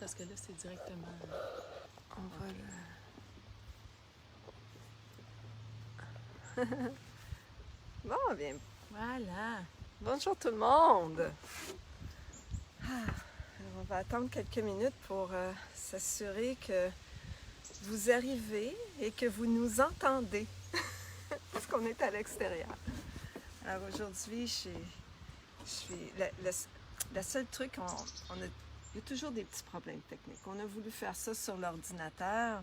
parce que là, c'est directement... On va le... Bon, bien. Voilà. Bonjour tout le monde. Alors, on va attendre quelques minutes pour s'assurer que vous arrivez et que vous nous entendez. Parce qu'on est à l'extérieur. Alors aujourd'hui, je suis... Le seul truc, il y a toujours des petits problèmes techniques. On a voulu faire ça sur l'ordinateur.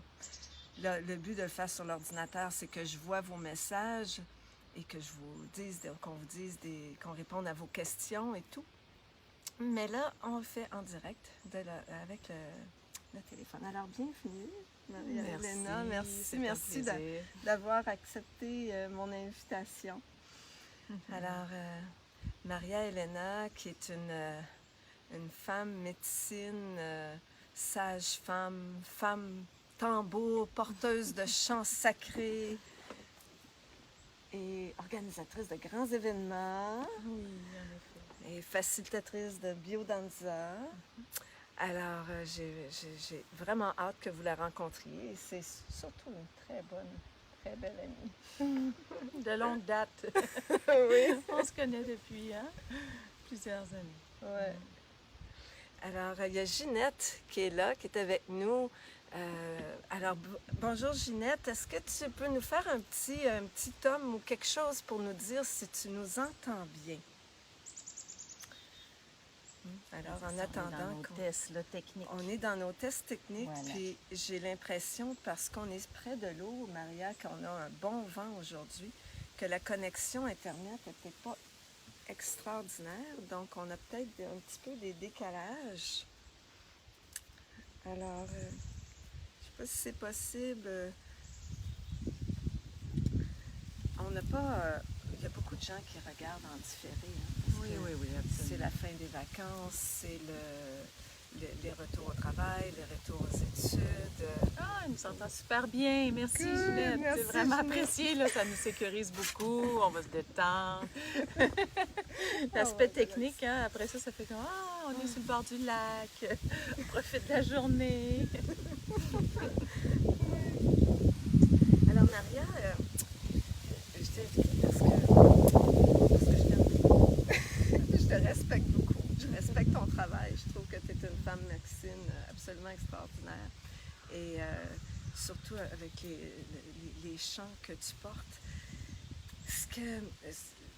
Le but de le faire sur l'ordinateur, c'est que je vois vos messages et que je vous dise, qu'on réponde à vos questions et tout. Mais là, on le fait en direct avec le téléphone. Alors, bienvenue, Maria-Elena. Merci d'avoir accepté mon invitation. Alors, Maria-Elena, qui est une femme médecine, sage-femme, femme tambour, porteuse de chants sacrés et organisatrice de grands événements. Oui, en effet. Et facilitatrice de biodanza. Alors, j'ai vraiment hâte que vous la rencontriez. Et c'est surtout une très belle amie. De longue date. Oui. On se connaît depuis plusieurs années. Ouais. Alors, il y a Ginette qui est là, qui est avec nous. Alors, bonjour Ginette, est-ce que tu peux nous faire un petit tome ou quelque chose pour nous dire si tu nous entends bien? Alors, en attendant on est dans nos tests techniques, voilà. Puis j'ai l'impression, parce qu'on est près de l'eau, Maria, qu'on a un bon vent aujourd'hui, que la connexion Internet n'était pas extraordinaire, donc on a peut-être un petit peu des décalages. Alors, je ne sais pas si c'est possible. On n'a pas... il y a beaucoup de gens qui regardent en différé. Oui, absolument. C'est la fin des vacances, c'est les retours au travail, les retours aux études. Ah, il nous entend super bien. Merci, Ginette. C'est vraiment apprécié. Là, ça nous sécurise beaucoup. On va se détendre. L'aspect technique, après ça fait comme « on est sur le bord du lac. On profite de la journée. » Alors, Maria, je t'invite parce que je t'aime beaucoup. Je te respecte beaucoup. Je respecte ton travail. Je trouve que tu es une femme médecine absolument extraordinaire. Et surtout avec les chants que tu portes.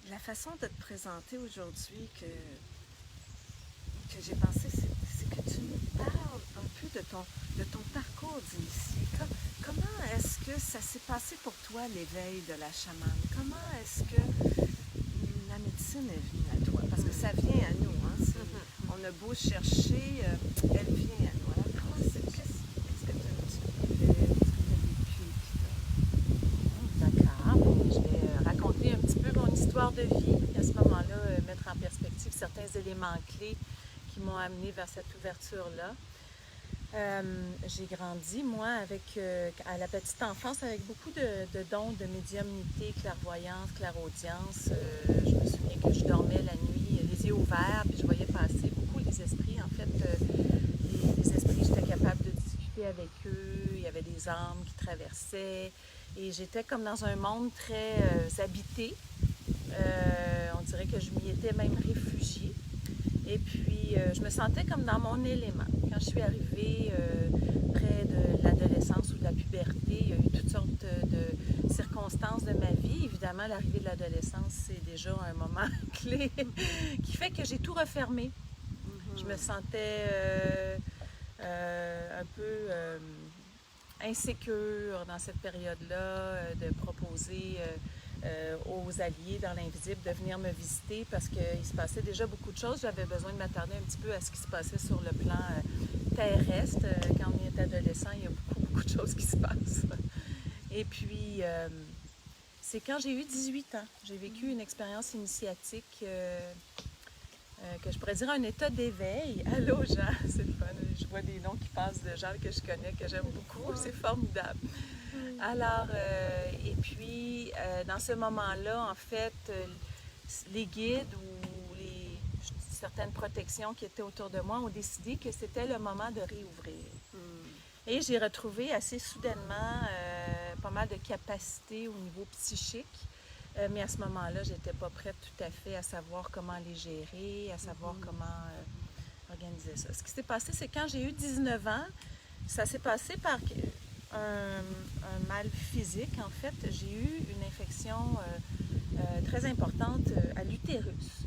La façon de te présenter aujourd'hui que j'ai pensé, c'est que tu nous parles un peu de ton parcours d'initié. Comment est-ce que ça s'est passé pour toi, l'éveil de la chamane? Comment est-ce que la médecine est venue à toi? Parce que ça vient à nous. On a beau chercher, elle vient à nous. Alors, comment est-ce que tu vivais? D'accord. Je vais raconter un petit peu mon histoire de vie. À ce moment-là, mettre en perspective certains éléments clés qui m'ont amené vers cette ouverture-là. J'ai grandi, moi, à la petite enfance, avec beaucoup de dons de médiumnité, clairvoyance, clairaudience. Je me souviens que je dormais la nuit, les yeux ouverts, puis je voyais passer beaucoup les esprits. En fait, les esprits, j'étais capable de discuter avec eux. Il y avait des âmes qui traversaient. Et j'étais comme dans un monde très habité. On dirait que je m'y étais même réfugiée. Et puis, je me sentais comme dans mon élément. Quand je suis arrivée près de l'adolescence ou de la puberté, il y a eu toutes sortes de circonstances de ma vie. Évidemment, l'arrivée de l'adolescence, c'est déjà un moment clé qui fait que j'ai tout refermé. Je me sentais un peu insécure dans cette période-là de proposer aux alliés dans l'invisible de venir me visiter parce qu'il se passait déjà beaucoup de choses. J'avais besoin de m'attarder un petit peu à ce qui se passait sur le plan terrestre. Quand on est adolescent, il y a beaucoup de choses qui se passent. Et puis, c'est quand j'ai eu 18 ans. J'ai vécu une expérience initiatique que je pourrais dire un état d'éveil. Allô, Jean, c'est le fun. Je vois des noms qui passent de gens que je connais, que j'aime beaucoup. C'est formidable. Alors, et puis, dans ce moment-là, en fait, les guides ou certaines protections qui étaient autour de moi ont décidé que c'était le moment de réouvrir. Et j'ai retrouvé assez soudainement pas mal de capacités au niveau psychique. Mais à ce moment-là, je n'étais pas prête tout à fait à savoir comment les gérer, à savoir comment organiser ça. Ce qui s'est passé, c'est quand j'ai eu 19 ans, ça s'est passé par un mal physique. En fait, j'ai eu une infection très importante à l'utérus.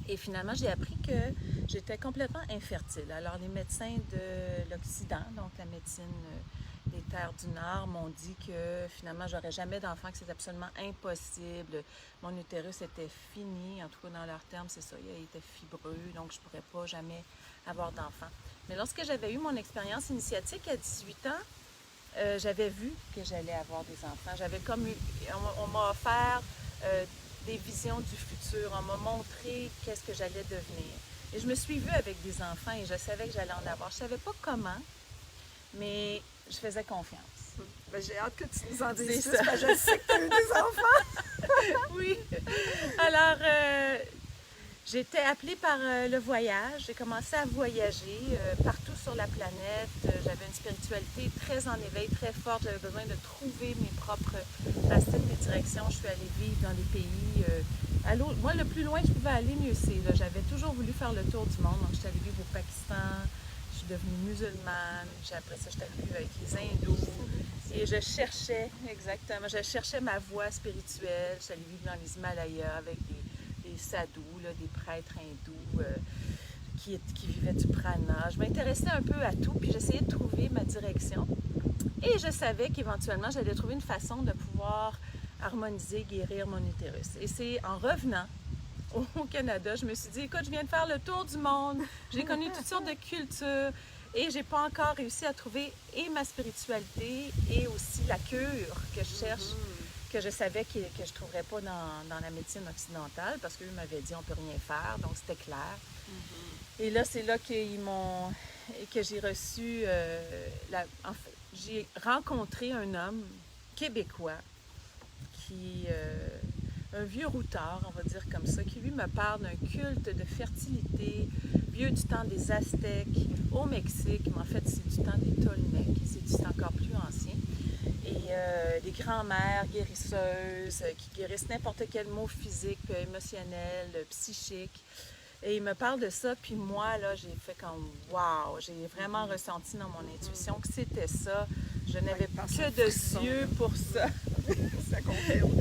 Et finalement, j'ai appris que j'étais complètement infertile. Alors, les médecins de l'Occident, donc la médecine des terres du Nord, m'ont dit que finalement, j'aurais jamais d'enfant, que c'est absolument impossible. Mon utérus était fini, en tout cas dans leurs termes, c'est ça, il était fibreux, donc je ne pourrais pas jamais avoir d'enfant. Mais lorsque j'avais eu mon expérience initiatique à 18 ans, j'avais vu que j'allais avoir des enfants. J'avais comme on m'a offert des visions du futur, on m'a montré qu'est-ce que j'allais devenir. Et je me suis vue avec des enfants et je savais que j'allais en avoir. Je ne savais pas comment, mais je faisais confiance. Ben, j'ai hâte que tu nous en dises plus, parce que je sais que tu as eu des enfants. Oui. Alors, j'ai été appelée par le voyage. J'ai commencé à voyager partout sur la planète. J'avais une spiritualité très en éveil, très forte. J'avais besoin de trouver mes propres racines, mes directions. Je suis allée vivre dans des pays. Moi, le plus loin que je pouvais aller, mieux c'est. J'avais toujours voulu faire le tour du monde. Donc, je suis allée vivre au Pakistan. Je suis devenue musulmane. Après ça, je suis allée vivre avec les hindous. Et je cherchais, exactement, je cherchais ma voie spirituelle. Je suis allée vivre dans les Himalayas avec des sadhus, là, des prêtres hindous qui vivaient du prana. Je m'intéressais un peu à tout, puis j'essayais de trouver ma direction. Et je savais qu'éventuellement, j'allais trouver une façon de pouvoir harmoniser, guérir mon utérus. Et c'est en revenant au Canada, je me suis dit, écoute, je viens de faire le tour du monde, j'ai connu toutes sortes de cultures et j'ai pas encore réussi à trouver et ma spiritualité et aussi la cure que je cherche, que je savais que je ne trouverais pas dans la médecine occidentale parce qu'eux m'avaient dit on peut rien faire, donc c'était clair. Et là, c'est là que j'ai reçu, en fait, j'ai rencontré un homme québécois un vieux routard, on va dire comme ça, qui lui me parle d'un culte de fertilité vieux du temps des Aztèques au Mexique, mais en fait c'est du temps des Tolmecs, c'est encore plus ancien. Et des grands-mères guérisseuses qui guérissent n'importe quel mot physique, émotionnel, psychique. Et il me parle de ça, puis moi, là, j'ai fait comme « wow ». J'ai vraiment ressenti dans mon intuition que c'était ça. Je n'avais que de yeux pour ça. Ça confirme.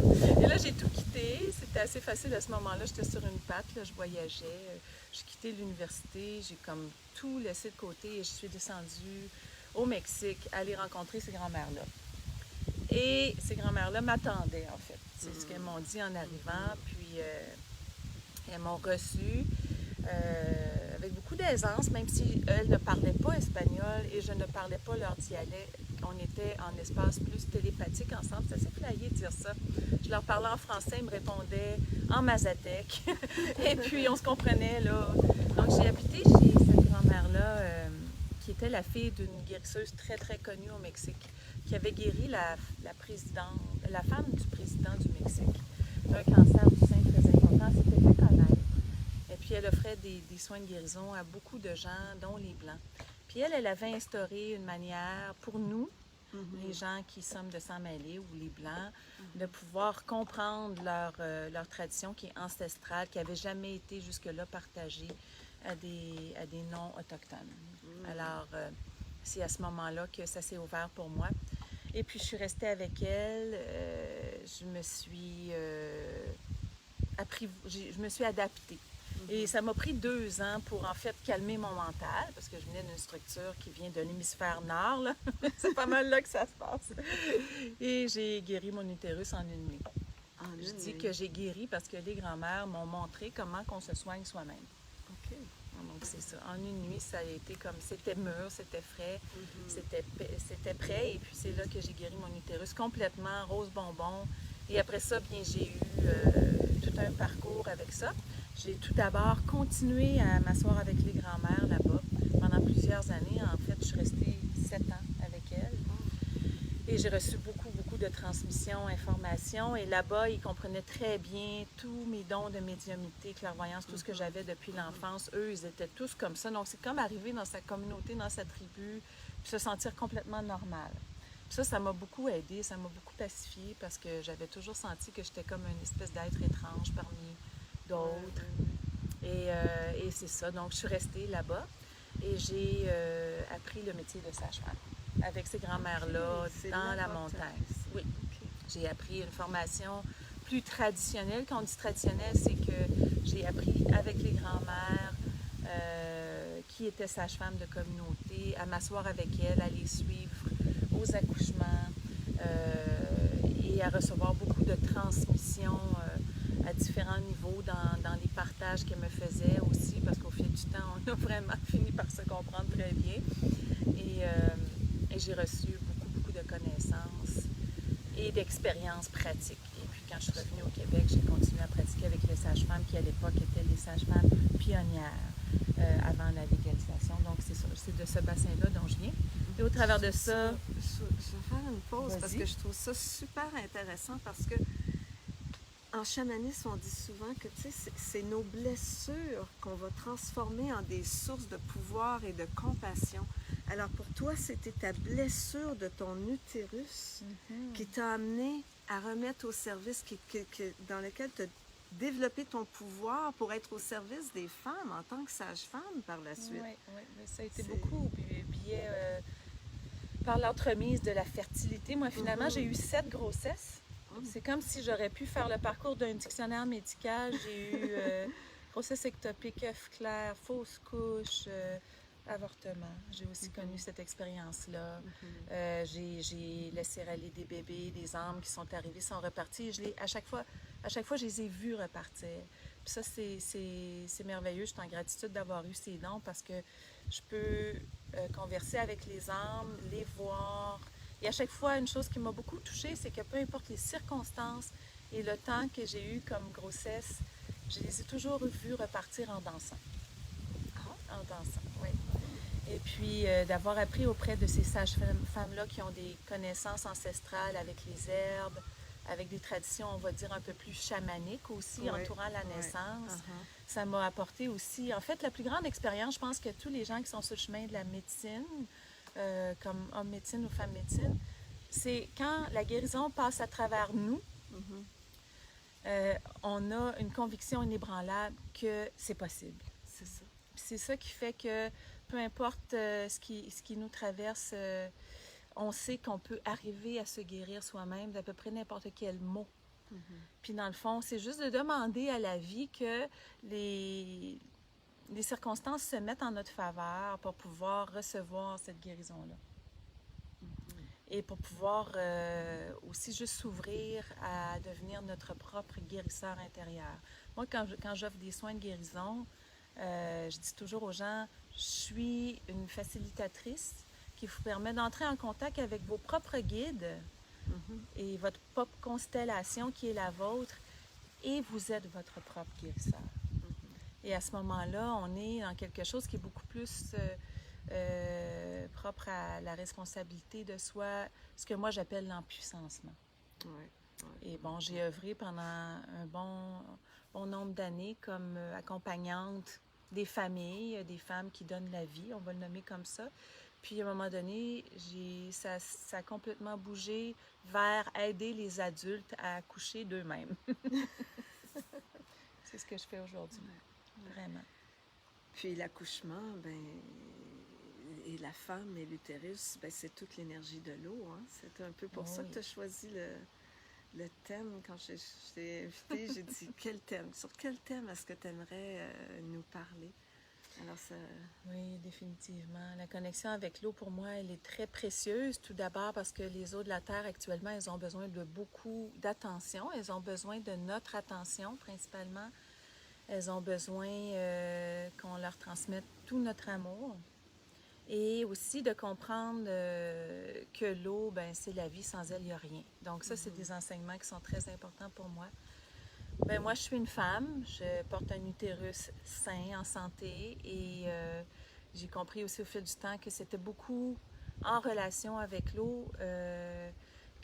Et là, j'ai tout quitté. C'était assez facile à ce moment-là. J'étais sur une patte, là, je voyageais. J'ai quitté l'université. J'ai comme tout laissé de côté et je suis descendue au Mexique aller rencontrer ces grands-mères-là. Et ces grands-mères-là m'attendaient, en fait. C'est ce qu'elles m'ont dit en arrivant. Puis, elles m'ont reçue avec beaucoup d'aisance, même si elles ne parlaient pas espagnol et je ne parlais pas leur dialecte. On était en espace plus télépathique ensemble. C'est assez flyé de dire ça. Je leur parlais en français, ils me répondaient en mazatèque. Et puis, on se comprenait, là. Donc, j'ai habité chez cette grand-mère-là, qui était la fille d'une guérisseuse très, très connue au Mexique, qui avait guéri la femme du président du Mexique d'un cancer du sein très important. C'était fait connaître. Et puis, elle offrait des soins de guérison à beaucoup de gens, dont les Blancs. Puis elle avait instauré une manière pour nous, les gens qui sommes de sang mêlé ou les Blancs, de pouvoir comprendre leur tradition qui est ancestrale, qui n'avait jamais été jusque-là partagée à des non-autochtones. Alors, c'est à ce moment-là que ça s'est ouvert pour moi. Et puis, je suis restée avec elle. Je me suis adaptée. Et ça m'a pris 2 ans pour, en fait, calmer mon mental, parce que je venais d'une structure qui vient de l'hémisphère nord, là. C'est pas mal là que ça se passe. Et j'ai guéri mon utérus en une nuit. Je dis que j'ai guéri parce que les grands-mères m'ont montré comment qu'on se soigne soi-même. OK. Donc, c'est ça. En une nuit, ça a été comme... C'était mûr, c'était frais, c'était prêt. Et puis, c'est là que j'ai guéri mon utérus complètement, rose bonbon. Et après ça, bien, j'ai eu tout un parcours avec ça. J'ai tout d'abord continué à m'asseoir avec les grands-mères là-bas pendant plusieurs années. En fait, je suis restée 7 ans avec elles. Et j'ai reçu beaucoup beaucoup de transmission, information. Et là-bas, ils comprenaient très bien tous mes dons de médiumnité, clairvoyance, tout ce que j'avais depuis l'enfance. Eux, ils étaient tous comme ça. Donc, c'est comme arriver dans sa communauté, dans sa tribu, puis se sentir complètement normal. Puis ça m'a beaucoup aidée, ça m'a beaucoup pacifiée parce que j'avais toujours senti que j'étais comme une espèce d'être étrange parmi d'autres. Et c'est ça. Donc, je suis restée là-bas et j'ai appris le métier de sage-femme avec ces grands-mères-là dans la montagne. Oui. J'ai appris une formation plus traditionnelle. Quand on dit traditionnelle, c'est que j'ai appris avec les grands-mères qui étaient sages-femmes de communauté, à m'asseoir avec elles, à les suivre aux accouchements et à recevoir beaucoup de transmissions à différents niveaux dans les partages qu'elle me faisait aussi, parce qu'au fil du temps, on a vraiment fini par se comprendre très bien. Et j'ai reçu beaucoup de connaissances et d'expériences pratiques. Et puis quand je suis revenue au Québec, j'ai continué à pratiquer avec les sages-femmes qui, à l'époque, étaient les sages-femmes pionnières avant la légalisation. Donc, c'est de ce bassin-là dont je viens. Et au travers de ça... Je vais faire une pause parce Vas-y. que je trouve ça super intéressant parce que en chamanisme, on dit souvent que c'est nos blessures qu'on va transformer en des sources de pouvoir et de compassion. Alors pour toi, c'était ta blessure de ton utérus qui t'a amené à remettre au service, dans lequel tu as développé ton pouvoir pour être au service des femmes en tant que sage-femme par la suite. Oui, mais ça a été beaucoup. Puis par l'entremise de la fertilité, moi, finalement, j'ai eu 7 grossesses. C'est comme si j'aurais pu faire le parcours d'un dictionnaire médical. J'ai eu grossesse ectopique, œuf clair, fausse couche, avortement. J'ai aussi connu cette expérience-là. J'ai laissé aller des bébés, des âmes qui sont arrivés, sont repartis. À chaque fois, je les ai vus repartir. Puis ça, c'est merveilleux. Je suis en gratitude d'avoir eu ces dons parce que je peux converser avec les âmes, les voir. Et à chaque fois, une chose qui m'a beaucoup touchée, c'est que peu importe les circonstances et le temps que j'ai eu comme grossesse, je les ai toujours vus repartir en dansant. En dansant, oui. Et puis, d'avoir appris auprès de ces sages-femmes-là qui ont des connaissances ancestrales avec les herbes, avec des traditions, on va dire, un peu plus chamaniques aussi, entourant la naissance. Ça m'a apporté aussi... En fait, la plus grande expérience, je pense que tous les gens qui sont sur le chemin de la médecine, comme homme médecine ou femme médecine, c'est quand la guérison passe à travers nous, on a une conviction inébranlable que c'est possible. C'est ça. C'est ça qui fait que peu importe ce qui nous traverse, on sait qu'on peut arriver à se guérir soi-même d'à peu près n'importe quel mot. Puis dans le fond, c'est juste de demander à la vie que les circonstances se mettent en notre faveur pour pouvoir recevoir cette guérison-là. Et pour pouvoir aussi juste s'ouvrir à devenir notre propre guérisseur intérieur. Moi, quand j'offre des soins de guérison, je dis toujours aux gens, je suis une facilitatrice qui vous permet d'entrer en contact avec vos propres guides et votre propre constellation qui est la vôtre, et vous êtes votre propre guérisseur. Et à ce moment-là, on est dans quelque chose qui est beaucoup plus propre à la responsabilité de soi, ce que moi j'appelle l'empuissancement. Et bon, j'ai œuvré pendant un bon nombre d'années comme accompagnante des familles, des femmes qui donnent la vie, on va le nommer comme ça. Puis à un moment donné, ça a complètement bougé vers aider les adultes à accoucher d'eux-mêmes. C'est ce que je fais aujourd'hui, vraiment. Puis l'accouchement, et la femme et l'utérus, c'est toute l'énergie de l'eau. Hein? C'est un peu pour ça que tu as choisi le thème. Quand je t'ai invité, j'ai dit quel thème? Sur quel thème est-ce que tu aimerais nous parler? Alors ça... Oui, définitivement. La connexion avec l'eau, pour moi, elle est très précieuse. Tout d'abord parce que les eaux de la Terre, actuellement, elles ont besoin de beaucoup d'attention. Elles ont besoin de notre attention, principalement. Elles ont besoin qu'on leur transmette tout notre amour. Et aussi de comprendre que l'eau, c'est la vie. Sans elle, il n'y a rien. Donc ça, c'est des enseignements qui sont très importants pour moi. Moi, je suis une femme, je porte un utérus sain, en santé, et j'ai compris aussi au fil du temps que c'était beaucoup en relation avec l'eau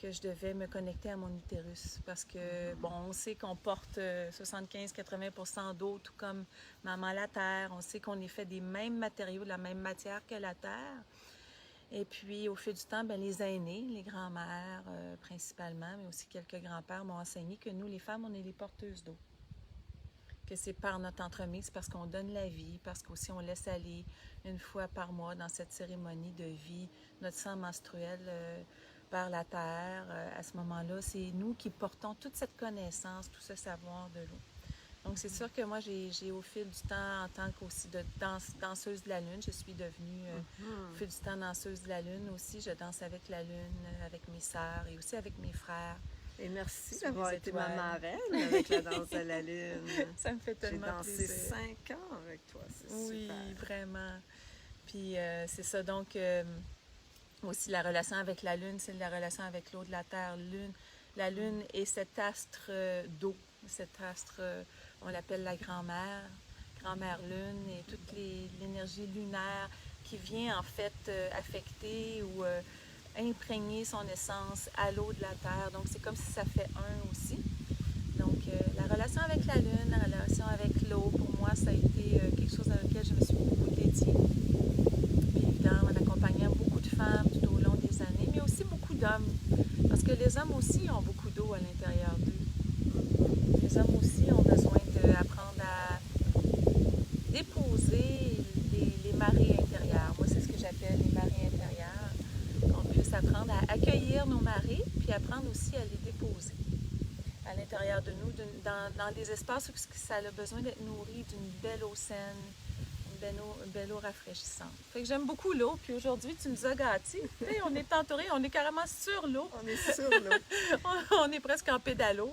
que je devais me connecter à mon utérus parce que, bon, on sait qu'on porte 75-80% d'eau, tout comme maman la Terre. On sait qu'on est fait des mêmes matériaux, de la même matière que la Terre. Et puis, au fil du temps, bien, les aînés, les grands-mères principalement, mais aussi quelques grands-pères m'ont enseigné que nous, les femmes, on est les porteuses d'eau. Que c'est par notre entremise, parce qu'on donne la vie, parce qu'aussi on laisse aller une fois par mois dans cette cérémonie de vie, notre sang menstruel vers la terre. À ce moment-là, c'est nous qui portons toute cette connaissance, tout ce savoir de l'eau. Donc, c'est sûr que moi, j'ai au fil du temps, en tant qu'aussi de danseuse de la Lune, je suis devenue, au fil du temps, danseuse de la Lune aussi. Je danse avec la Lune, avec mes sœurs et aussi avec mes frères. Et merci d'avoir été ma marraine avec la danse de la Lune. Ça me fait tellement plaisir. J'ai dansé 5 ans avec toi, c'est super. Oui, vraiment. Puis c'est ça, donc aussi la relation avec la Lune, c'est la relation avec l'eau de la Terre. La Lune est cet astre d'eau, cet astre, on l'appelle la grand-mère Lune, et toute l'énergie lunaire qui vient en fait affecter ou imprégner son essence à l'eau de la Terre. Donc, c'est comme si ça fait un aussi. Donc, la relation avec la Lune, la relation avec l'eau, pour moi, ça a été quelque chose dans lequel je me suis beaucoup dédiée. Puis, évidemment, en accompagnant beaucoup de femmes tout au long des années, mais aussi beaucoup d'hommes. Parce que les hommes aussi ont beaucoup d'eau à l'intérieur d'eux. Les hommes aussi ont besoin d'apprendre à déposer les marées intérieures. Moi, c'est ce que j'appelle les marées intérieures. Qu'on puisse apprendre à accueillir nos marées, puis apprendre aussi à les déposer à l'intérieur de nous, dans des espaces où ça a besoin d'être nourri d'une belle eau saine, une belle eau rafraîchissante. Fait que j'aime beaucoup l'eau, puis aujourd'hui, tu nous as gâtés. On est entouré, on est carrément sur l'eau. On est sur l'eau. On est presque en pédalo.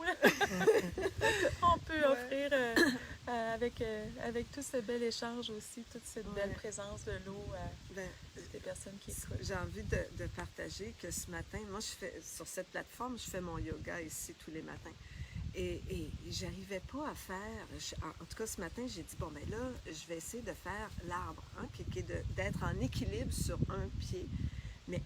On peut offrir, avec tout ce bel échange aussi, toute cette belle présence de l'eau à toutes les personnes qui écoutent. J'ai envie de partager que ce matin, moi, sur cette plateforme, je fais mon yoga ici tous les matins. Et j'arrivais pas à faire, en tout cas ce matin, j'ai dit, bon, ben là, je vais essayer de faire l'arbre, qui est d'être en équilibre sur un pied. Mais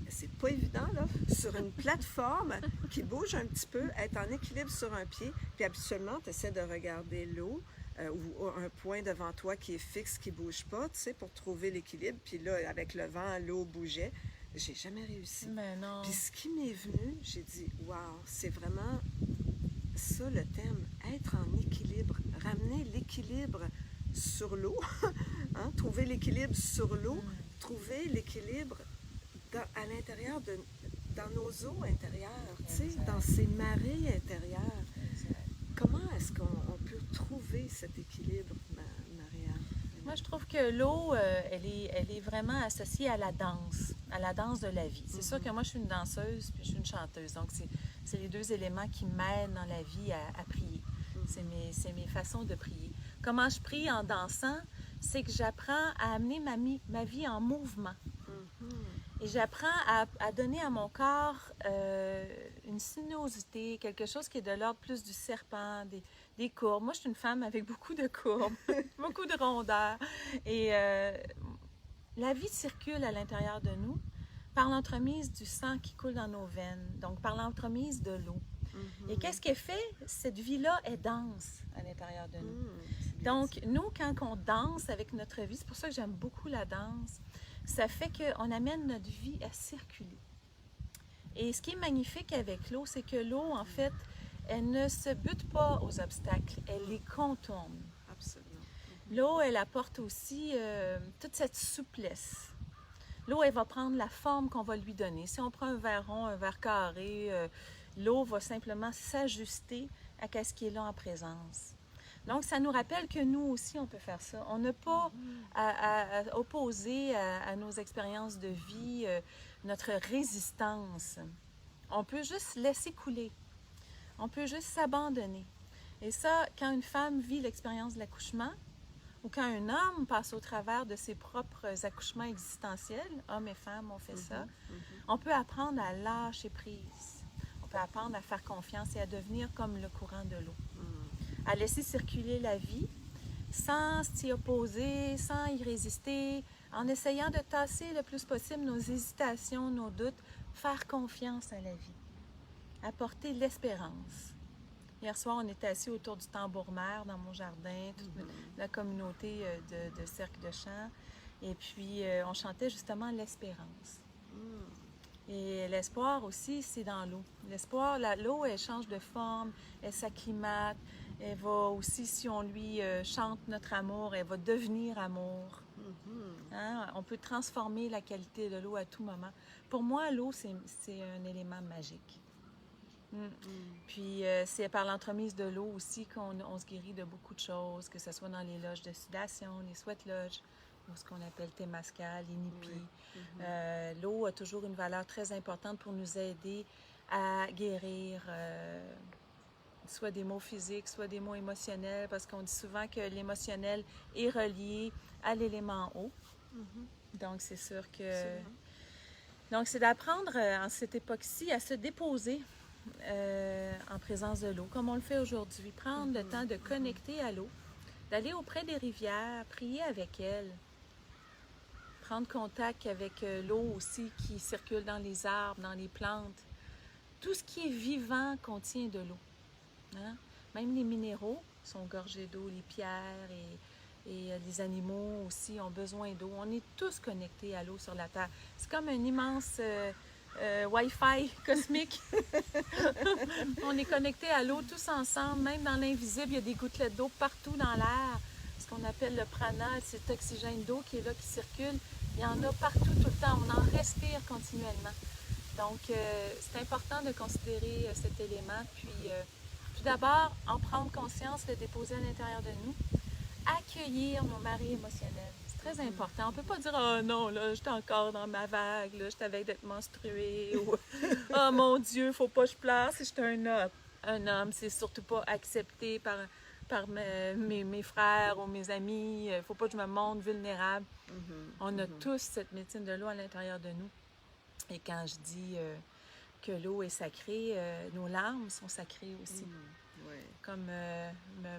c'est pas évident, là, sur une plateforme qui bouge un petit peu, être en équilibre sur un pied. Puis habituellement, tu essaies de regarder l'eau ou un point devant toi qui est fixe, qui bouge pas, tu sais, pour trouver l'équilibre. Puis là, avec le vent, l'eau bougeait. J'ai jamais réussi. Mais non. Puis ce qui m'est venu, j'ai dit, wow, c'est vraiment ça le thème, être en équilibre, ramener l'équilibre sur l'eau, trouver l'équilibre sur l'eau, trouver l'équilibre à l'intérieur, dans nos eaux intérieures, tu sais, dans ces marées intérieures. Exact. Comment est-ce qu'on peut trouver cet équilibre, Maria? Moi, je trouve que l'eau, elle est vraiment associée à la danse de la vie. C'est sûr que moi, je suis une danseuse puis je suis une chanteuse. Donc, c'est les deux éléments qui m'aident dans la vie à prier. C'est mes façons de prier. Comment je prie en dansant? C'est que j'apprends à amener ma vie en mouvement. Et j'apprends à donner à mon corps une sinuosité, quelque chose qui est de l'ordre plus du serpent, des courbes. Moi, je suis une femme avec beaucoup de courbes, beaucoup de rondeur. Et la vie circule à l'intérieur de nous par l'entremise du sang qui coule dans nos veines, donc par l'entremise de l'eau. Et qu'est-ce qu'elle fait? Cette vie-là est dense à l'intérieur de nous. Donc, nous, quand on danse avec notre vie, c'est pour ça que j'aime beaucoup la danse, ça fait qu'on amène notre vie à circuler. Et ce qui est magnifique avec l'eau, c'est que l'eau, en fait, elle ne se bute pas aux obstacles, elle les contourne. Absolument. L'eau, elle apporte aussi toute cette souplesse. L'eau, elle va prendre la forme qu'on va lui donner. Si on prend un verre rond, un verre carré, l'eau va simplement s'ajuster à ce qui est là en présence. Donc, ça nous rappelle que nous aussi, on peut faire ça. On n'a pas à opposer à nos expériences de vie notre résistance. On peut juste laisser couler. On peut juste s'abandonner. Et ça, quand une femme vit l'expérience de l'accouchement, ou quand un homme passe au travers de ses propres accouchements existentiels, hommes et femmes ont fait ça, on peut apprendre à lâcher prise. On peut apprendre à faire confiance et à devenir comme le courant de l'eau. À laisser circuler la vie sans s'y opposer, sans y résister, en essayant de tasser le plus possible nos hésitations, nos doutes, faire confiance à la vie, apporter l'espérance. Hier soir, on était assis autour du tambour-mère dans mon jardin, toute la communauté de cercle de chant, et puis on chantait justement l'espérance. Et l'espoir aussi, c'est dans l'eau. L'espoir, l'eau, elle change de forme, elle s'acclimate, elle va aussi, si on lui chante notre amour, elle va devenir amour. Hein? On peut transformer la qualité de l'eau à tout moment. Pour moi, l'eau, c'est un élément magique. Puis c'est par l'entremise de l'eau aussi qu'on se guérit de beaucoup de choses, que ce soit dans les loges de sudation, les sweat lodges, ou ce qu'on appelle Temazcal, les nipis. L'eau a toujours une valeur très importante pour nous aider à guérir soit des maux physiques, soit des maux émotionnels, parce qu'on dit souvent que l'émotionnel est relié à l'élément eau. Donc, c'est sûr que... Absolument. Donc, c'est d'apprendre en cette époque-ci à se déposer en présence de l'eau, comme on le fait aujourd'hui. Prendre le temps de connecter à l'eau, d'aller auprès des rivières, prier avec elles, prendre contact avec l'eau aussi qui circule dans les arbres, dans les plantes. Tout ce qui est vivant contient de l'eau. Hein? Même les minéraux sont gorgés d'eau, les pierres et les animaux aussi ont besoin d'eau. On est tous connectés à l'eau sur la Terre. C'est comme un immense Wi-Fi cosmique. On est connectés à l'eau tous ensemble, même dans l'invisible, il y a des gouttelettes d'eau partout dans l'air. Ce qu'on appelle le prana, cet oxygène d'eau qui est là, qui circule. Il y en a partout, tout le temps. On en respire continuellement. Donc, c'est important de considérer cet élément. Puis, tout d'abord, en prendre conscience, le déposer à l'intérieur de nous. Accueillir nos marées émotionnelles. C'est très important. On ne peut pas dire « Oh non, là, j'étais encore dans ma vague, là, j'étais avec d'être menstruée. » ou « Oh mon Dieu, il ne faut pas que je pleure si j'étais un homme. » Un homme, c'est surtout pas accepté par mes frères ou mes amis. Il ne faut pas que je me montre vulnérable. On a tous cette médecine de l'eau à l'intérieur de nous. Et quand je dis que l'eau est sacrée, nos larmes sont sacrées aussi. Comme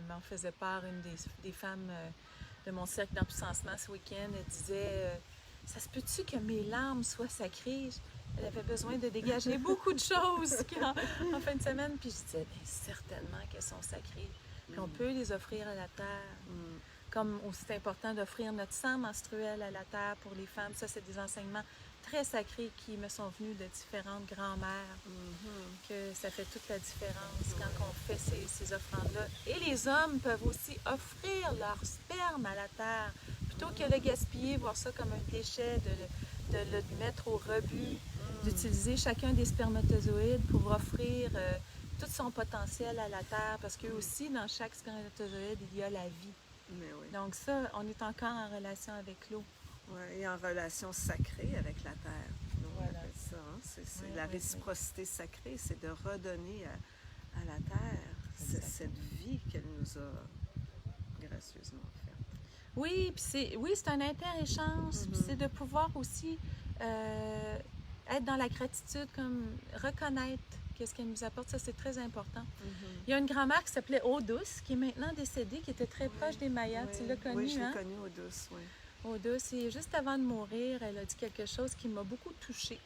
m'en faisait part une des femmes de mon cercle d'empuissancement ce week-end, elle disait ça se peut-tu que mes larmes soient sacrées? Elle avait besoin de dégager beaucoup de choses en fin de semaine. Puis je disais bien certainement qu'elles sont sacrées, qu'on peut les offrir à la terre. Comme aussi c'est important d'offrir notre sang menstruel à la terre pour les femmes. Ça, c'est des enseignements très sacrés qui me sont venus de différentes grand-mères, que ça fait toute la différence quand on fait ces offrandes-là. Et les hommes peuvent aussi offrir leur sperme à la terre, plutôt que de le gaspiller, voir ça comme un déchet, de le mettre au rebut, d'utiliser chacun des spermatozoïdes pour offrir tout son potentiel à la terre, parce que aussi, dans chaque spermatozoïde, il y a la vie. Donc ça, on est encore en relation avec l'eau. Oui, et en relation sacrée avec la terre. On appelle ça. Hein? C'est la réciprocité sacrée, c'est de redonner à la terre cette vie qu'elle nous a gracieusement faite. Oui, puis c'est un inter-échange. Puis c'est de pouvoir aussi être dans la gratitude, comme reconnaître qu'est-ce qu'elle nous apporte. Ça, c'est très important. Il y a une grand-mère qui s'appelait Eau Douce, qui est maintenant décédée, qui était très proche des Mayas. Tu l'as connue, oui, je l'ai hein? connue, Eau Douce, oui. Eau Douce, et juste avant de mourir, elle a dit quelque chose qui m'a beaucoup touchée.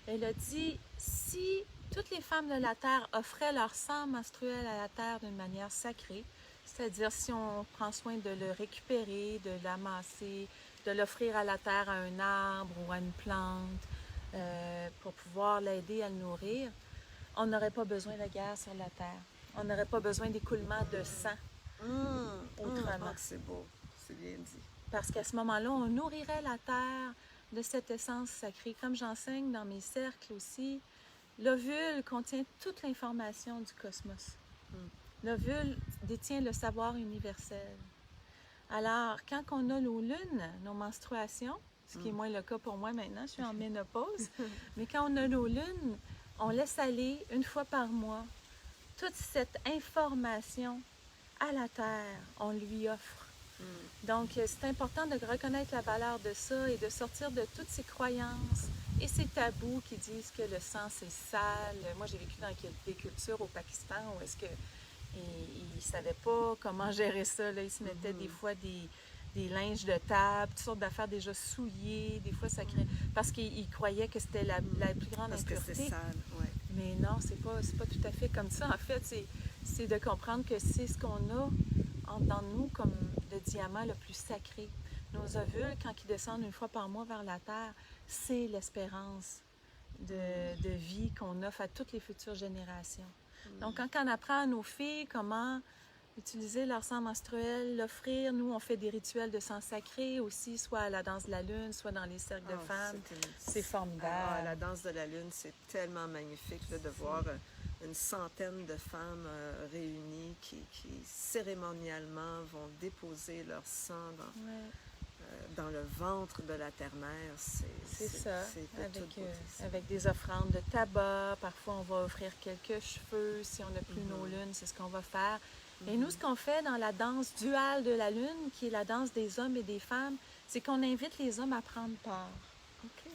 Elle a dit, si toutes les femmes de la Terre offraient leur sang menstruel à la Terre d'une manière sacrée, c'est-à-dire si on prend soin de le récupérer, de l'amasser, de l'offrir à la Terre à un arbre ou à une plante, pour pouvoir l'aider à le nourrir, on n'aurait pas besoin de guerre sur la Terre. On n'aurait pas besoin d'écoulement de sang autrement. C'est beau, c'est bien dit. Parce qu'à ce moment-là, on nourrirait la terre de cette essence sacrée. Comme j'enseigne dans mes cercles aussi, l'ovule contient toute l'information du cosmos. L'ovule détient le savoir universel. Alors, quand on a nos lunes, nos menstruations, ce qui est moins le cas pour moi maintenant, je suis en ménopause, mais quand on a nos lunes, on laisse aller une fois par mois toute cette information à la terre, on lui offre. Donc, c'est important de reconnaître la valeur de ça et de sortir de toutes ces croyances et ces tabous qui disent que le sang, c'est sale. Moi, j'ai vécu dans des cultures au Pakistan où est-ce qu'ils ne savaient pas comment gérer ça. Là. Ils se mettaient des fois des linges de table, toutes sortes d'affaires déjà souillées. Des fois, ça crée... Parce qu'ils croyaient que c'était la plus grande impureté. Parce que c'est sale, oui. Mais non, c'est pas tout à fait comme ça. En fait, c'est de comprendre que c'est ce qu'on a dans nous comme le diamant le plus sacré. Nos ovules, quand ils descendent une fois par mois vers la Terre, c'est l'espérance de vie qu'on offre à toutes les futures générations. Donc, quand on apprend à nos filles comment utiliser leur sang menstruel, l'offrir, nous, on fait des rituels de sang sacré aussi, soit à la danse de la lune, soit dans les cercles de femmes. C'est formidable. La danse de la lune, c'est tellement magnifique là, de voir une centaine de femmes réunies qui cérémonialement vont déposer leur sang dans le ventre de la terre-mère. C'est ça, avec des offrandes de tabac. Parfois, on va offrir quelques cheveux. Si on n'a plus nos lunes, c'est ce qu'on va faire. Et nous, ce qu'on fait dans la danse duale de la lune, qui est la danse des hommes et des femmes, c'est qu'on invite les hommes à prendre part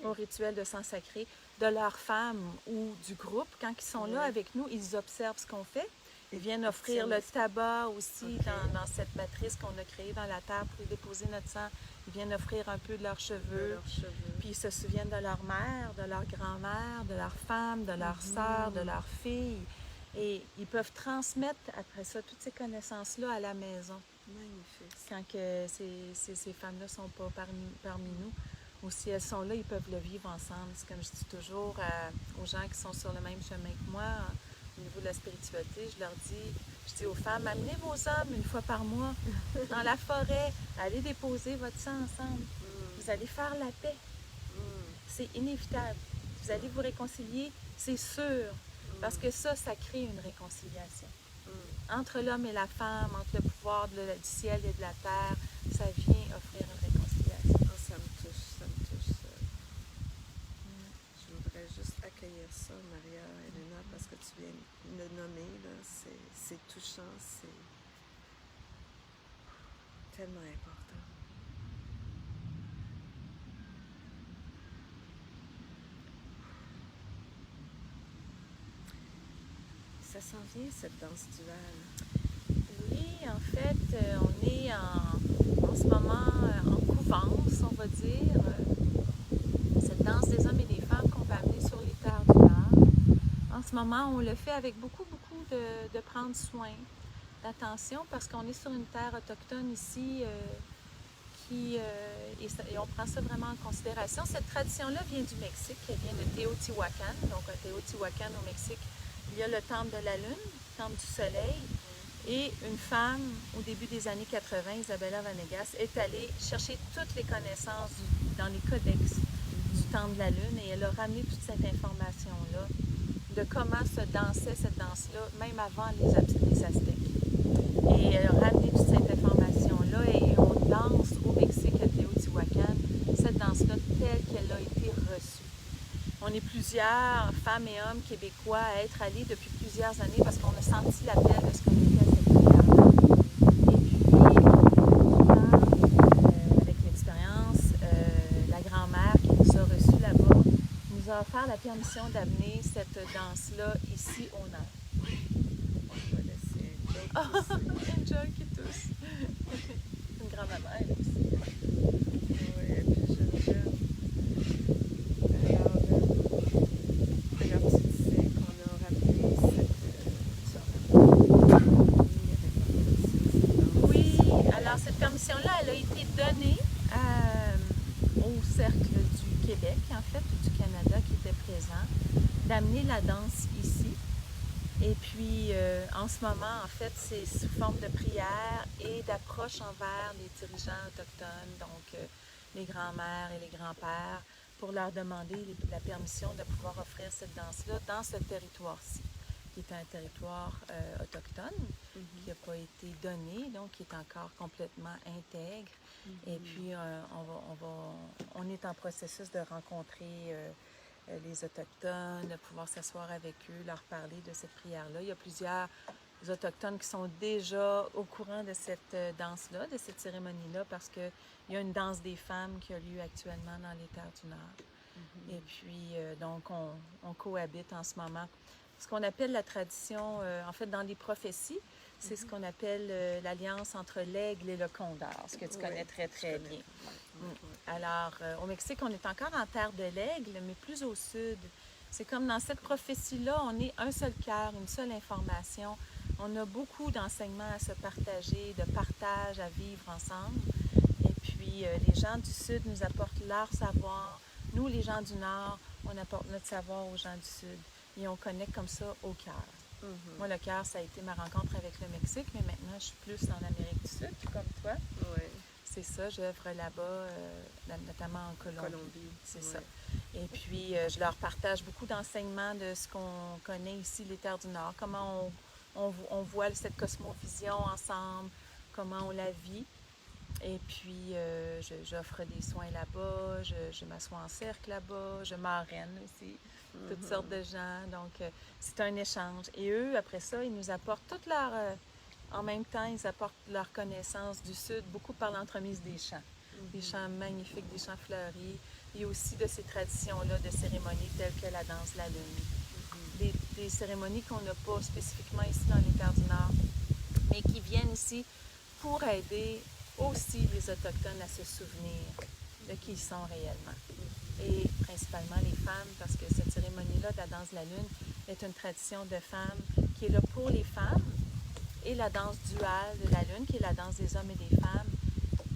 au rituel de sang sacré de leur femme ou du groupe. Quand ils sont là avec nous, ils observent ce qu'on fait. Ils viennent offrir le tabac aussi dans cette matrice qu'on a créée dans la terre pour déposer notre sang. Ils viennent offrir un peu de leurs cheveux. Puis ils se souviennent de leur mère, de leur grand-mère, de leur femme, de leur sœur, de leur fille. Et ils peuvent transmettre après ça toutes ces connaissances-là à la maison. Magnifique. Quand que ces femmes-là ne sont pas parmi nous, ou si elles sont là, ils peuvent le vivre ensemble. C'est comme je dis toujours aux gens qui sont sur le même chemin que moi, au niveau de la spiritualité, je dis aux femmes, amenez vos hommes une fois par mois dans la forêt, allez déposer votre sang ensemble. Vous allez faire la paix. C'est inévitable. Vous allez vous réconcilier, c'est sûr. Parce que ça crée une réconciliation. Entre l'homme et la femme, entre le pouvoir du ciel et de la terre, ça vient offrir une réconciliation. Oh, ça me touche, ça me touche. Je voudrais juste accueillir ça, Maria Elena, parce que tu viens de le nommer, là, c'est touchant, c'est tellement important. Ça s'en vient, cette danse duale? Oui, en fait, on est en ce moment en couvance, on va dire. Cette danse des hommes et des femmes qu'on va amener sur les terres du Nord. En ce moment, on le fait avec beaucoup de prendre soin, d'attention, parce qu'on est sur une terre autochtone ici et on prend ça vraiment en considération. Cette tradition-là vient du Mexique, elle vient de Teotihuacan. Donc, à Teotihuacan, au Mexique, il y a le temple de la lune, le temple du soleil. Et une femme, au début des années 80, Isabella Vanegas, est allée chercher toutes les connaissances dans les codex du temple de la lune et elle a ramené toute cette information-là de comment se dansait cette danse-là, même avant les Aztèques. Et elle a ramené toute cette information-là et on danse au Mexique, à Teotihuacan, cette danse-là telle qu'elle a été reçue. On est plusieurs femmes et hommes québécois à être allés depuis plusieurs années parce qu'on a senti l'appel de ce qu'on était à cette prière-là. Et puis, avec l'expérience, la grand-mère qui nous a reçus là-bas nous a offert la permission d'amener cette danse-là ici au Nord. On va laisser Un Joe qui tousse. Une grand-maman, elle aussi. Oui, et puis je Alors, tu sais qu'on a ramené Oui, alors cette permission-là, elle a été donnée au Cercle du Québec, en fait, ou du Canada qui était présent, d'amener la danse ici. Et puis, en ce moment, en fait, c'est sous forme de prière et d'approche envers les dirigeants autochtones, donc les grands-mères et les grands-pères, pour leur demander la permission de pouvoir offrir cette danse-là dans ce territoire-ci, qui est un territoire autochtone, qui n'a pas été donné, donc qui est encore complètement intègre. Et puis, on est en processus de rencontrer les Autochtones, de pouvoir s'asseoir avec eux, leur parler de cette prière-là. Il y a plusieurs Autochtones qui sont déjà au courant de cette danse-là, de cette cérémonie-là, parce qu'il y a une danse des femmes qui a lieu actuellement dans les terres du Nord. Et puis, donc, on cohabite en ce moment. Ce qu'on appelle la tradition, en fait, dans les prophéties, C'est ce qu'on appelle l'alliance entre l'aigle et le condor, ce que tu connais très, très bien. Alors, au Mexique, on est encore en terre de l'aigle, mais plus au sud. C'est comme dans cette prophétie-là, on est un seul cœur, une seule information. On a beaucoup d'enseignements à se partager, de partage à vivre ensemble. Et puis, les gens du Sud nous apportent leur savoir. Nous, les gens du Nord, on apporte notre savoir aux gens du Sud. Et on connecte comme ça au cœur. Moi, le cœur, ça a été ma rencontre avec le Mexique, mais maintenant, je suis plus en Amérique du Sud, comme toi. Oui. C'est ça, j'œuvre là-bas, notamment en Colombie. C'est ça. Et puis, je leur partage beaucoup d'enseignements de ce qu'on connaît ici, les terres du Nord, comment on voit cette cosmovision ensemble, comment on la vit. Et puis, j'offre des soins là-bas, je m'assois en cercle là-bas, je marraine aussi, toutes sortes de gens. Donc, c'est un échange. Et eux, après ça, ils nous apportent toute leur... en même temps, ils apportent leur connaissance du Sud, beaucoup par l'entremise des chants. Des chants magnifiques, des chants fleuris. Et aussi de ces traditions-là de cérémonies telles que la danse de la lune. Des cérémonies qu'on n'a pas spécifiquement ici dans les terres du Nord, mais qui viennent ici pour aider aussi les Autochtones à se souvenir de qui ils sont réellement. Et principalement les femmes, parce que cette cérémonie-là de la danse de la lune est une tradition de femmes qui est là pour les femmes. Et la danse duale de la lune, qui est la danse des hommes et des femmes,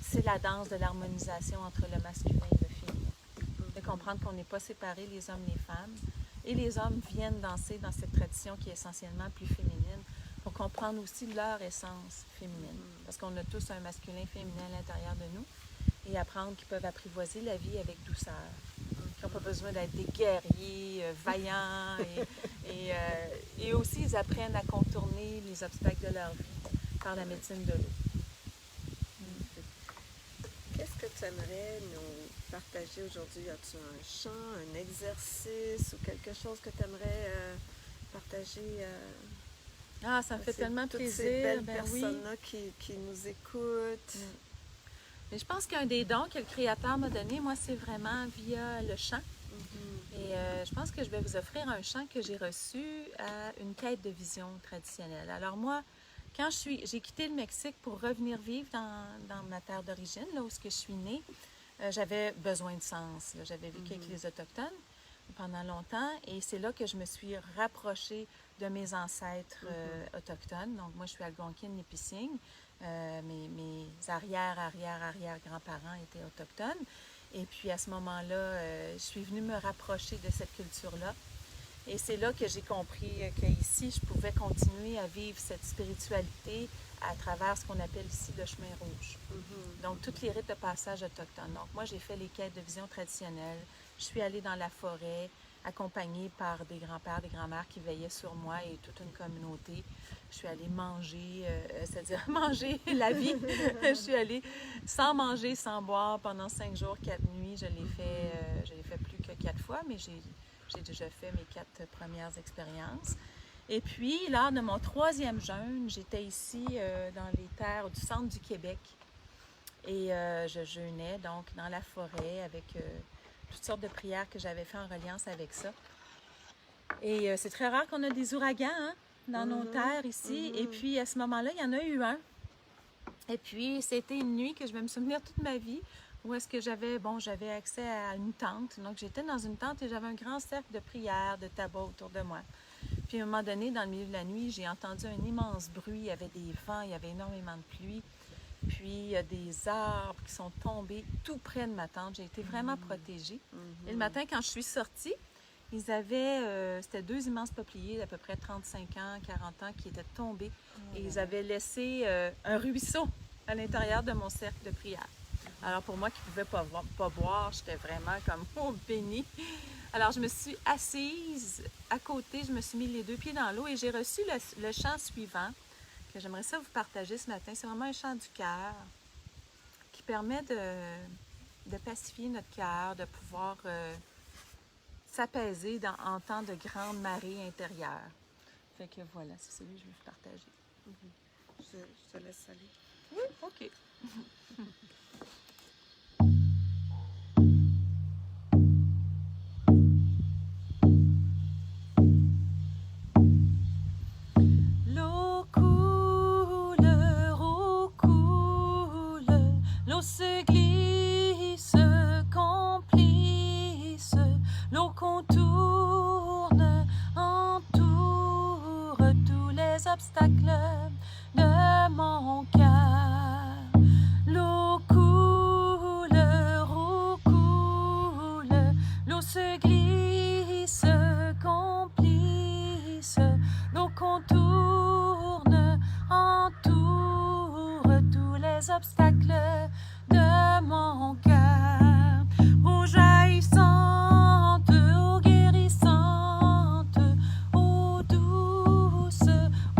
c'est la danse de l'harmonisation entre le masculin et le féminin. De comprendre qu'on n'est pas séparés, les hommes et les femmes. Et les hommes viennent danser dans cette tradition qui est essentiellement plus féminine pour comprendre aussi leur essence féminine. Parce qu'on a tous un masculin féminin à l'intérieur de nous et apprendre qu'ils peuvent apprivoiser la vie avec douceur. Qu'ils n'ont pas besoin d'être des guerriers, vaillants. Et aussi, ils apprennent à contourner les obstacles de leur vie par la médecine de l'eau. Qu'est-ce que tu aimerais nous partager aujourd'hui? As-tu un chant, un exercice ou quelque chose que tu aimerais partager? Ah, ça me fait tellement plaisir. Toutes ces belles personnes-là qui nous écoutent. Mais je pense qu'un des dons que le Créateur m'a donné, moi, c'est vraiment via le chant. Et je pense que je vais vous offrir un chant que j'ai reçu à une quête de vision traditionnelle. Alors moi, quand j'ai quitté le Mexique pour revenir vivre dans ma terre d'origine, là où je suis née, j'avais besoin de sens. J'avais vécu avec les Autochtones pendant longtemps et c'est là que je me suis rapprochée de mes ancêtres autochtones. Donc moi, je suis algonquine-nipissing. Mes arrière-grands-parents étaient autochtones. Et puis à ce moment-là, je suis venue me rapprocher de cette culture-là. Et c'est là que j'ai compris qu'ici, je pouvais continuer à vivre cette spiritualité à travers ce qu'on appelle ici le chemin rouge. Donc, toutes les rites de passage autochtones. Donc, moi, j'ai fait les quêtes de vision traditionnelles. Je suis allée dans la forêt, accompagnée par des grands-pères, des grands-mères qui veillaient sur moi et toute une communauté. Je suis allée manger, c'est-à-dire manger la vie. Je suis allée sans manger, sans boire pendant 5 jours, 4 nuits. Je l'ai fait plus que 4 fois, mais j'ai déjà fait mes 4 premières expériences. Et puis, lors de mon 3e jeûne, j'étais ici dans les terres du centre du Québec. Et je jeûnais donc dans la forêt avec toutes sortes de prières que j'avais fait en reliance avec ça. Et c'est très rare qu'on a des ouragans dans nos terres ici. Et puis, à ce moment-là, il y en a eu un. Et puis, c'était une nuit que je vais me souvenir toute ma vie, où est-ce que j'avais accès à une tente. Donc, j'étais dans une tente et j'avais un grand cercle de prières, de tabac autour de moi. Puis, à un moment donné, dans le milieu de la nuit, j'ai entendu un immense bruit. Il y avait des vents, il y avait énormément de pluie. Puis, il y a des arbres qui sont tombés tout près de ma tente. J'ai été vraiment protégée. Et le matin, quand je suis sortie, ils avaient, c'était 2 immenses peupliers d'à peu près 35 ans, 40 ans qui étaient tombés. Et ils avaient laissé un ruisseau à l'intérieur de mon cercle de prière. Alors, pour moi qui ne pouvais pas boire, j'étais vraiment comme bénie. Alors, je me suis assise à côté, je me suis mis les 2 pieds dans l'eau et j'ai reçu le chant suivant que j'aimerais ça vous partager ce matin. C'est vraiment un chant du cœur qui permet de pacifier notre cœur, de pouvoir s'apaiser en temps de grande marée intérieure. Fait que voilà, c'est celui que je vais vous partager. Je te laisse aller. Oui, OK. L'eau coule obstacles de mon cœur. L'eau coule, roucoule, l'eau se glisse, complice, l'eau contourne, entoure tous les obstacles de mon cœur. Eau jaillissante, eau guérissante, eau douce,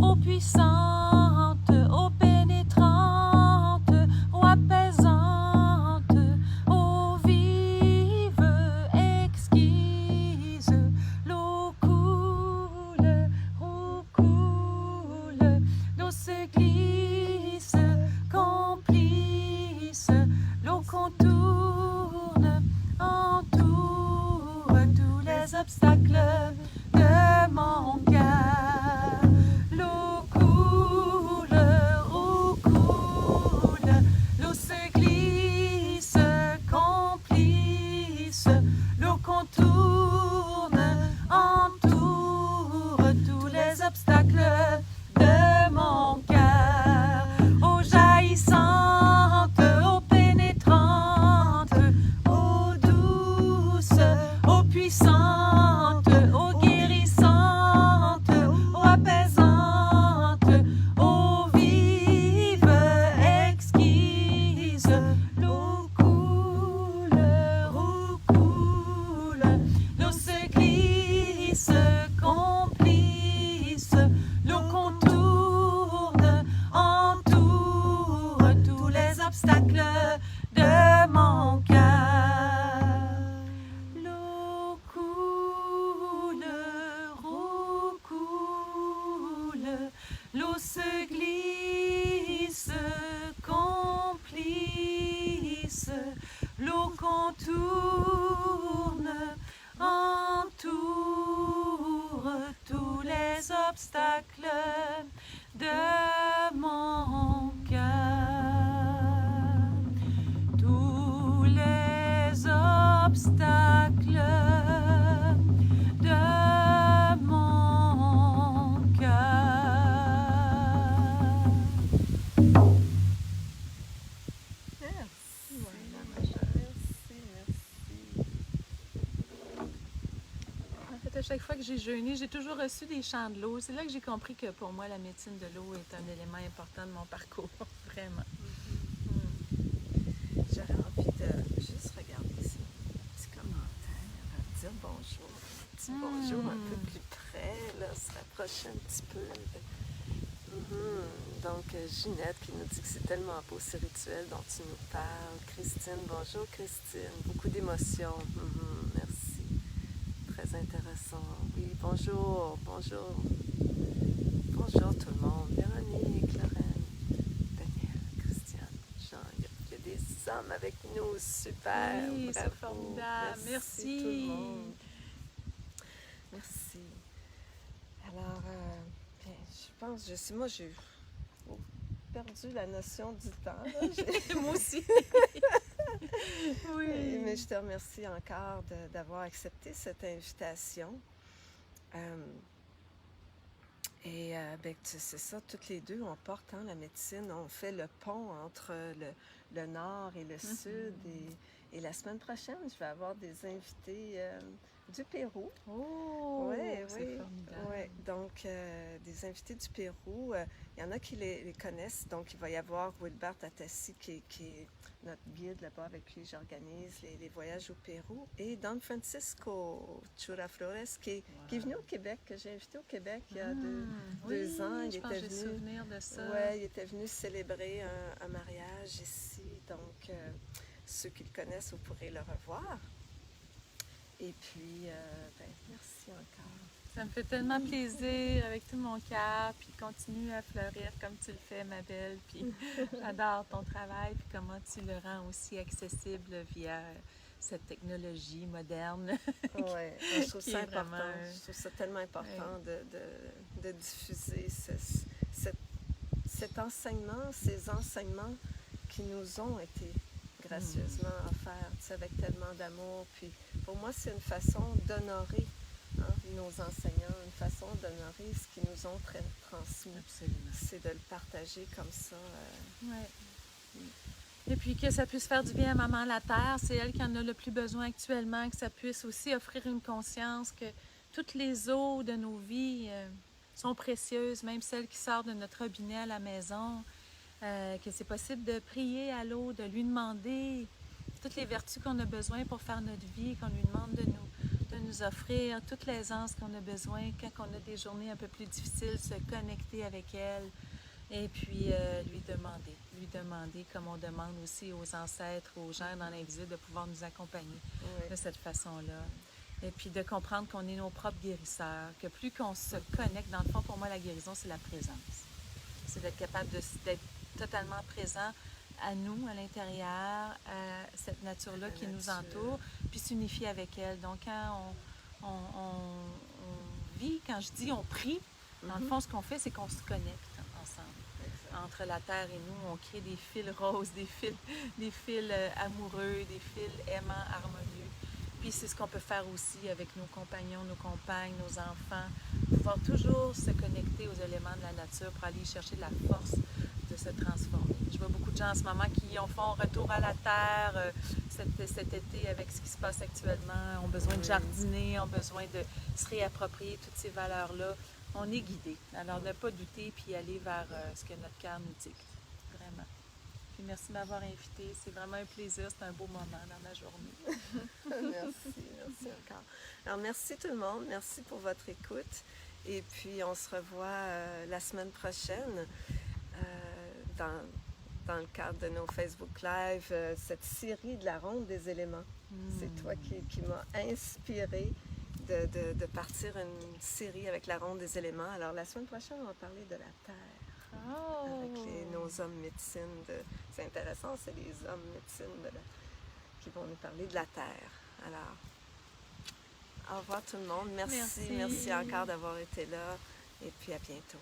eau puissante, eau pénétrante, eau apaisante, eau vive, exquise. L'eau coule, roucoule, l'eau se glisse, complice, l'eau contourne, entoure tous les obstacles de mon cœur. L'eau coule, roucoule, l'eau se glisse, complice, l'eau contourne, entoure tous les obstacles de mon cœur. Eau jaillissante, eau pénétrante, eau douce, eau puissante, eau guérissante, eau apaisante, eau vive, exquise. L'eau coule, roucoule, l'eau se glisse, complice, l'eau contourne, entoure tous les obstacles de mon cœur. L'eau coule, roucoule, l'eau se glisse, complice, l'eau contourne, entoure tous les obstacles de mon cœur. Tous les obstacles de mon cœur. Merci. Voilà, ma chère. Merci. En fait, à chaque fois que j'ai jeûné, j'ai toujours reçu des chants de l'eau. C'est là que j'ai compris que pour moi, la médecine de l'eau est un élément important de mon parcours. Vraiment. J'aurais envie de juste regarder ces petits commentaires, dire bonjour. Un petit bonjour un peu plus près, là, se rapprocher un petit peu. Donc, Ginette qui nous dit que c'est tellement beau ces rituels dont tu nous parles. Christine, bonjour Christine. Beaucoup d'émotions. Merci. Très intéressant. Oui, bonjour, bonjour. Bonjour tout le monde. Véronique, Lorraine, Daniel, Christiane, Jean. Il y a des hommes avec nous. Super. Oui, c'est Bravo. formidable. Merci. Tout le monde. Merci. Alors, bien, je pense, moi, j'ai perdu la notion du temps. Là. Moi aussi. Oui. Mais je te remercie encore d'avoir accepté cette invitation. C'est ça, toutes les deux, on porte la médecine, on fait le pont entre le nord et le sud. Et la semaine prochaine, je vais avoir des invités du Pérou. Oh, c'est formidable. Ouais. Donc, des invités du Pérou. Il y en a qui les connaissent. Donc, il va y avoir Wilbert Atassi qui est notre guide là-bas. Avec lui, j'organise les voyages au Pérou. Et Don Francisco Chura Flores qui est venu au Québec, que j'ai invité au Québec il y a deux ans. Il était venu, souvenir de ça. Ouais, il était venu célébrer un mariage ici. Donc, ceux qui le connaissent, vous pourrez le revoir. Et puis, merci encore. Ça me fait tellement plaisir avec tout mon cœur, puis continue à fleurir comme tu le fais, ma belle. Puis j'adore ton travail, puis comment tu le rends aussi accessible via cette technologie moderne. Oui, je trouve ça important. Vraiment... Je trouve ça tellement important de diffuser cet enseignement, ces enseignements qui nous ont été gracieusement offerts, avec tellement d'amour. Puis pour moi, c'est une façon d'honorer nos enseignants, une façon d'honorer ce qu'ils nous ont transmis. Absolument. C'est de le partager comme ça. Ouais. Et puis que ça puisse faire du bien à Maman la Terre, c'est elle qui en a le plus besoin actuellement, que ça puisse aussi offrir une conscience que toutes les eaux de nos vies sont précieuses, même celles qui sortent de notre robinet à la maison, que c'est possible de prier à l'eau, de lui demander toutes les vertus qu'on a besoin pour faire notre vie, qu'on lui demande de nous offrir, toute l'aisance qu'on a besoin quand on a des journées un peu plus difficiles, se connecter avec elle. Et puis lui demander comme on demande aussi aux ancêtres, aux gens dans l'invisible, de pouvoir nous accompagner de cette façon-là. Et puis de comprendre qu'on est nos propres guérisseurs, que plus qu'on se connecte, dans le fond, pour moi, la guérison, c'est la présence. C'est d'être capable d'être totalement présent à nous, à l'intérieur, à cette nature-là qui nous entoure, puis s'unifier avec elle. Donc, quand on vit, quand je dis on prie, dans le fond, ce qu'on fait, c'est qu'on se connecte ensemble. Entre la terre et nous, on crée des fils roses, des fils amoureux, des fils aimants, harmonieux. Puis c'est ce qu'on peut faire aussi avec nos compagnons, nos compagnes, nos enfants, pouvoir toujours se connecter aux éléments de la nature pour aller chercher la force de se transformer. Je vois beaucoup de gens en ce moment qui font retour à la terre cet été avec ce qui se passe actuellement, ont besoin de jardiner, ont besoin de se réapproprier toutes ces valeurs-là. On est guidé. Alors, ne pas douter puis aller vers ce que notre cœur nous dicte. Vraiment. Puis merci de m'avoir invité. C'est vraiment un plaisir. C'est un beau moment dans ma journée. Merci encore. Alors, merci tout le monde. Merci pour votre écoute. Et puis, on se revoit la semaine prochaine dans le cadre de nos Facebook Live, cette série de la ronde des éléments. C'est toi qui m'as inspiré de partir une série avec la ronde des éléments. Alors, la semaine prochaine, on va parler de la Terre. Avec nos hommes médecines. C'est intéressant, c'est les hommes médecines qui vont nous parler de la Terre. Alors, au revoir tout le monde. Merci encore d'avoir été là. Et puis, à bientôt.